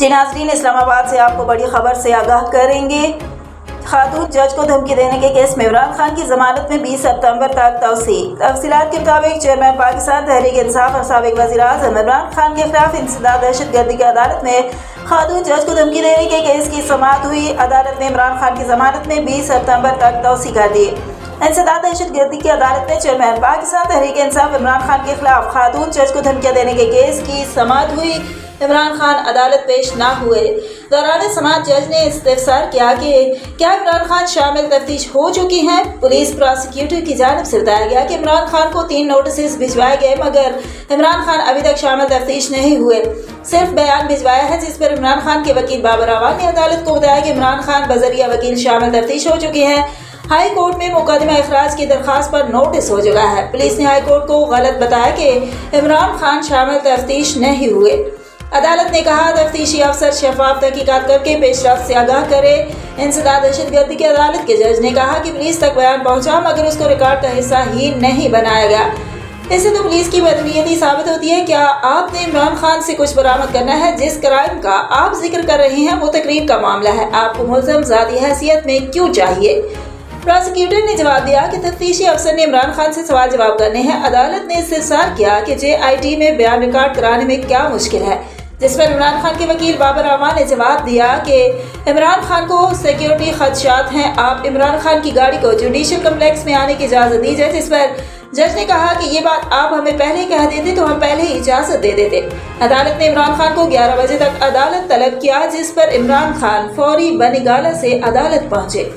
जी नाज़रीन, इस्लामाबाद से आपको बड़ी खबर से आगाह करेंगे। खातून जज को धमकी देने के केस में इमरान खान की जमानत में 20 सितंबर तक तौसी। तफसीलात के मुताबिक चेयरमैन पाकिस्तान तहरीक इंसाफ और साबिक वज़ीर-ए-आज़म इमरान खान के खिलाफ इंसदाद दहशतगर्दी की अदालत में खातून जज को धमकी देने के केस की समाअत हुई। अदालत ने इमरान खान की जमानत में 20 सितंबर तक तौसी कर दी। इंसदाद दहशतगर्दी की अदालत में चेयरमैन पाकिस्तान तहरीक इंसाफ इमरान खान के खिलाफ खातून जज को धमकियां देने के केस की समाअत हुई। इमरान खान अदालत पेश न हुए। दौरान समाअत जज ने इस्तफसार किया कि क्या इमरान खान शामिल तफ्तीश हो चुकी हैं। पुलिस प्रोसिक्यूटर की जानिब से बताया गया कि इमरान खान को 3 नोटिस भिजवाए गए, मगर इमरान खान अभी तक शामिल तफ्तीश नहीं हुए। सिर्फ बयान भिजवाया है जिस पर इमरान खान के वकील बाबर अवान ने अदालत को बताया कि इमरान खान बजरिया वकील शामिल तफ्तीश हो चुके हैं। हाई कोर्ट में मुकदमा इखराज की दरखास्त पर नोटिस हो चुका है। पुलिस ने हाई कोर्ट को गलत बताया कि इमरान खान शामिल तफ्तीश नहीं हुए। अदालत ने कहा तफ्तीशी अफसर शफाफ तहकीकात करके पेशरफ्त से आगाह करे। इंसदाद दहशतगर्दी की अदालत के जज ने कहा कि पुलिस तक बयान पहुंचा, मगर उसको रिकॉर्ड का हिस्सा ही नहीं बनाया गया। इससे तो पुलिस की बदनीयती साबित होती है। क्या आपने इमरान खान से कुछ बरामद करना है? जिस क्राइम का आप जिक्र कर रहे हैं वो तकरीब का मामला है। आपको मुल्ज़म ज़ाती हैसियत में क्यों चाहिए? प्रोसिक्यूटर ने जवाब दिया कि तफ्तीशी अफसर ने इमरान खान से सवाल जवाब करने हैं। अदालत ने इस्तफसार किया कि JIT में बयान रिकॉर्ड कराने में क्या मुश्किल है, जिस पर इमरान खान के वकील बाबर अवान ने जवाब दिया कि इमरान खान को सिक्योरिटी खदशात हैं। आप इमरान खान की गाड़ी को जुडिशल कम्प्लेक्स में आने की इजाज़त दीजिए। जिस पर जज ने कहा कि ये बात आप हमें पहले कह देते तो हम पहले ही इजाज़त दे देते। अदालत ने इमरान खान को 11 बजे तक अदालत तलब किया, जिस पर इमरान खान फौरी बनिगाला से अदालत पहुंचे।